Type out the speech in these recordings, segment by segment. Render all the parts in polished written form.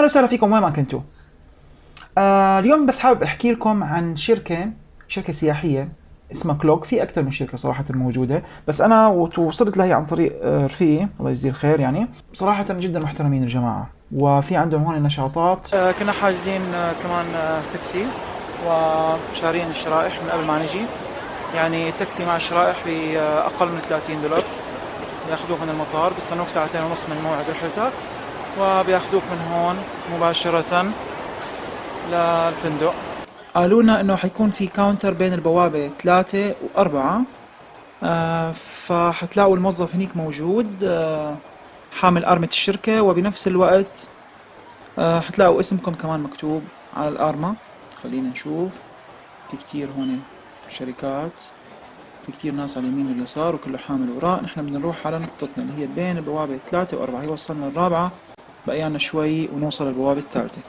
اهلا وسهلا فيكم وين ما كنتوا. اليوم بس حابب احكي لكم عن شركه سياحيه اسمها كلوك. في اكثر من شركه صراحه موجوده، بس انا وصلت لهي عن طريق رفيقي الله يجزيه الخير. يعني صراحه جدا محترمين الجماعه، وفي عندهم هون نشاطات. كنا حاجزين كمان تاكسي وشارين الشرائح من قبل ما نجي. يعني التاكسي مع الشرائح بأقل من $30 ياخذوك من المطار، بيستنوك ساعتين ونص من موعد رحلتك وبياخذوك من هون مباشرة للفندق. قالوا لنا انه حيكون في كاونتر بين البوابة 3 و4. فحتلاقوا الموظف هنيك موجود، حامل أرمة الشركة، وبنفس الوقت حتلاقوا اسمكم كمان مكتوب على الأرمة. خلينا نشوف، في كتير هون شركات، في كتير ناس على اليمين واليسار وكله حامل وراء. نحن بدنا نروح على نقطتنا اللي هي بين البوابة 3 و4. هي وصلنا الرابعة، بقينا شوي ونوصل البوابة الثالثة.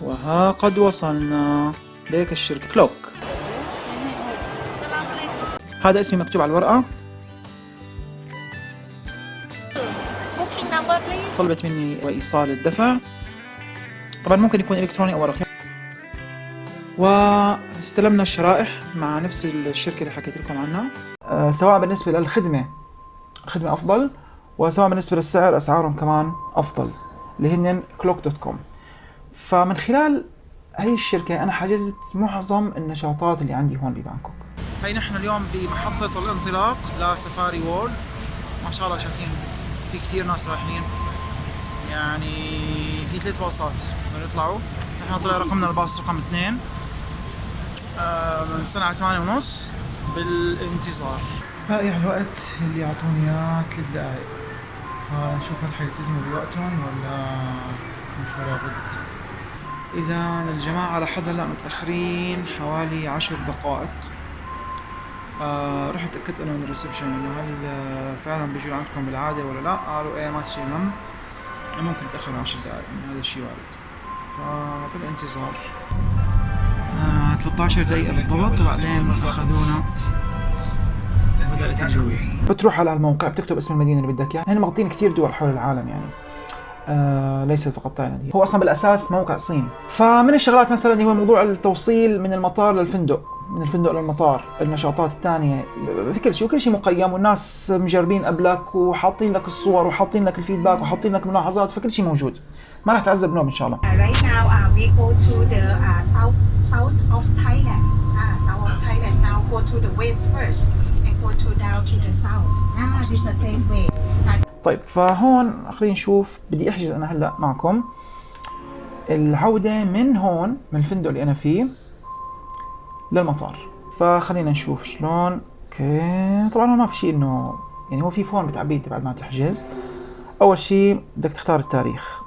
وها قد وصلنا. ليك الشركة كلوك. هذا اسمي مكتوب على الورقة. Booking number please. طلبت مني وإيصال الدفع، طبعا ممكن يكون إلكتروني أو ورقي. واستلمنا الشرائح مع نفس الشركة اللي حكيت لكم عنها. سواء بالنسبة للخدمة، الخدمة أفضل، وسواء بالنسبة للسعر أسعارهم كمان أفضل، اللي هن clock.com. فمن خلال هاي الشركة أنا حجزت معظم النشاطات اللي عندي هون ببانكوك. هاي نحن اليوم بمحطة الانطلاق لسفاري وورلد. ما شاء الله شايفين في كتير ناس رايحين، يعني في 3 باصات بدهم يطلعوا. نحن طلع رقمنا الباص رقم 2 من الساعة 8:30 بالانتظار. باقي الوقت اللي يعطوني اياه 3 دقايق، فنشوف هل حيلتزموا بوقتهم ولا مش ولا بد. إذا الجماعة على حد هلا متأخرين حوالي 10 دقائق. رحت تأكدت أنا من الريسبشن إنه هل فعلا بيجوا عندكم بالعادة ولا لا. قالوا إيه ما تشيل هم، ممكن تأخروا 10 دقائق، يعني هذا الشيء وارد. فبالانتظار 13 دقيقة بالضبط، وبعدين أخذونا بدأت الجوية. بتروح على الموقع بتكتب اسم المدينة اللي بدك إياها. هن مغطين كتير دول حول العالم، يعني ليست فقط تايلاند، هو اصلا بالاساس موقع صيني. فمن الشغلات مثلا هو موضوع التوصيل من المطار للفندق، من الفندق للمطار، النشاطات الثانيه، في كل شيء، وكل شيء مقيم، والناس مجربين قبلك وحاطين لك الصور وحاطين لك الفيدباك وحاطين لك ملاحظات، فكل شيء موجود. ما راح تعذب نوم ان شاء الله. Right now we go to the south of Thailand. South of Thailand. Now go to the west first and go down to the south. This is the same way. طيب فهون خلينا نشوف، بدي احجز انا هلا معكم العودة من هون من الفندق اللي انا فيه للمطار. فخلينا نشوف شلون. اوكي طبعا هو ما في شيء انه، يعني هو في فورم بتعبيه بعد ما تحجز. اول شيء بدك تختار التاريخ.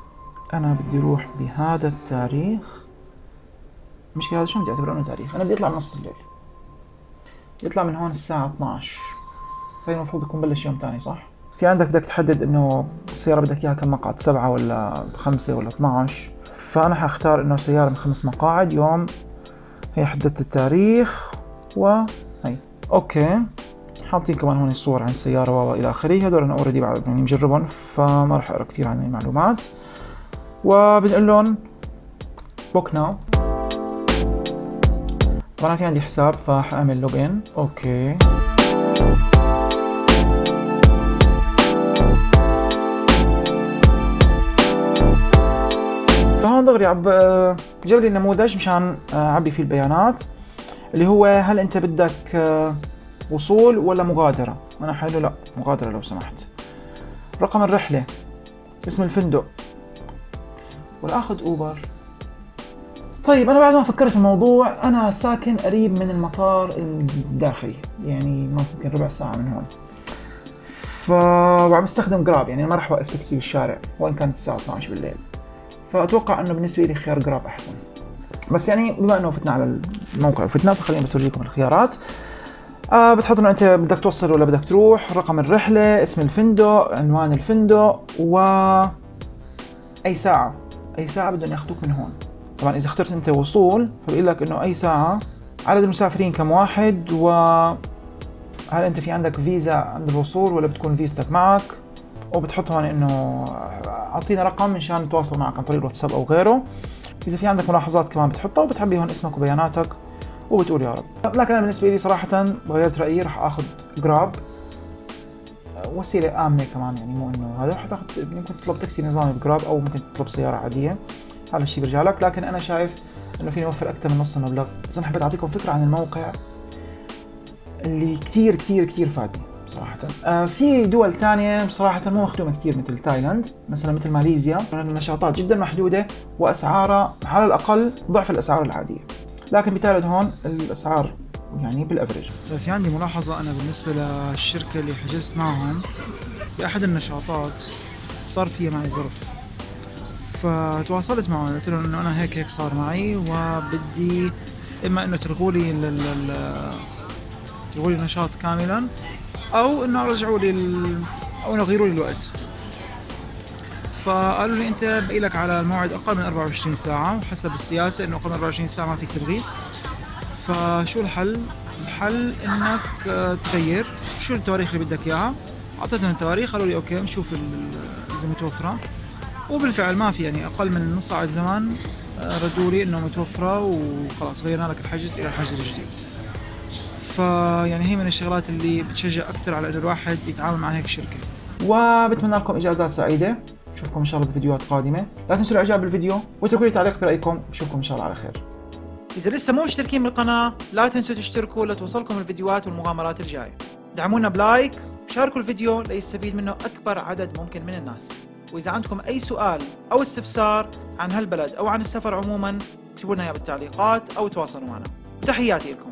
انا بدي اروح بهذا التاريخ. المشكلة هذا شو بدي اعتبره انه تاريخ؟ انا بدي اطلع من نص الليل، بدي اطلع من هون الساعة 12، فالمفروض يكون بلش يوم ثاني صح؟ في عندك بدك تحدد انه السيارة بدك اياها كم مقعد، 7 ولا 5 ولا 12. فانا حختار انه سيارة من 5 مقاعد يوم. هي حددت التاريخ وهي اوكي. حاطين كمان هون صور عن السيارة والى اخره. هذول انا اوريدي بعد يعني مجربهم، فما راح اقرا كثير عن المعلومات. وبنقول لهم بوك ناو. طبعا في عندي حساب فحاعمل لوجين. اوكي فهون دغري جاب لي النموذج مشان اعبي فيه البيانات، اللي هو هل انت بدك وصول ولا مغادرة. انا حاله لا مغادرة لو سمحت. رقم الرحلة، اسم الفندق، والاخذ اوبر. طيب انا بعد ما فكرت في الموضوع، انا ساكن قريب من المطار الداخلي، يعني ممكن ربع ساعة من هون. وعم بستخدم جراب، يعني ما راح اوقف تاكسي بالشارع وان كانت الساعة 12 بالليل. فأتوقع أنه بالنسبة لي خيار جراب أحسن. بس يعني بما أنه فتنا على الموقع وفتنا، فخليني بس أورجيكم الخيارات. بتحط إنه أنت بدك توصل ولا بدك تروح، رقم الرحلة، اسم الفندق، عنوان الفندق، أي ساعة بدهم ياخذوك من هون. طبعا إذا اخترت أنت وصول فبيقول لك إنه أي ساعة، عدد المسافرين كم واحد، وهل أنت في عندك فيزا عند الوصول ولا بتكون فيزتك معك، وبتحط هون انه اعطينا رقم مشان نتواصل معك عن طريق الواتساب او غيره. اذا في عندك ملاحظات كمان بتحطها، وبتعبي هون اسمك وبياناتك وبتقول يا رب. لكن انا بالنسبه لي صراحه غيرت رايي، راح اخذ جراب، وسيله امنه كمان، يعني مو انه هذا راح تاخذ، ممكن تطلب تاكسي نظامي بجراب او ممكن تطلب سياره عاديه، هذا الشيء بيرجع لك. لكن انا شايف انه فيني اوفر اكثر من نص المبلغ. بس انا حبيت اعطيكم فكره عن الموقع اللي كثير كثير كثير فادني صراحة. في دول ثانية بصراحة مو مخدومة كثير مثل تايلاند، مثلا مثل ماليزيا، النشاطات جدا محدودة واسعارها على الاقل ضعف الاسعار العادية. لكن بتايلاند هون الاسعار يعني بالافرج. في عندي ملاحظة انا بالنسبة للشركة اللي حجزت معهم باحد النشاطات، صار فيها معي ظرف، فتواصلت معهم قلت لهم انه انا هيك صار معي، وبدي اما انه تلغوا لي النشاط كاملا، او انه رجعوا لي او انه غيروا لي الوقت. فقالوا لي انت بقي لك على الموعد اقل من 24 ساعه، وحسب السياسه انه اقل من 24 ساعه ما فيك تلغي. فشو الحل؟ الحل انك تغير شو التواريخ اللي بدك اياها. اعطيتهم التواريخ، قالوا لي اوكي نشوف اذا متوفره، وبالفعل ما في يعني اقل من نص ساعه زمان ردوا لي انه متوفره، وخلاص غيرنا لك الحجز الى الحجز الجديد. فيعني هي من الشغلات اللي بتشجع اكثر على انه الواحد يتعامل مع هيك شركه. وبتمنى لكم اجازات سعيده، بشوفكم ان شاء الله بفيديوهات قادمه. لا تنسوا الاعجاب بالفيديو واتركوا لي تعليق برايكم. بشوفكم ان شاء الله على خير. اذا لسه مو مشتركين بالقناه لا تنسوا تشتركوا لتوصلكم الفيديوهات والمغامرات الجايه. دعمونا بلايك وشاركوا الفيديو ليستفيد منه اكبر عدد ممكن من الناس. واذا عندكم اي سؤال او استفسار عن هالبلد او عن السفر عموما اكتبوا لنا اياه بالتعليقات او تواصلوا معنا. تحياتي لكم.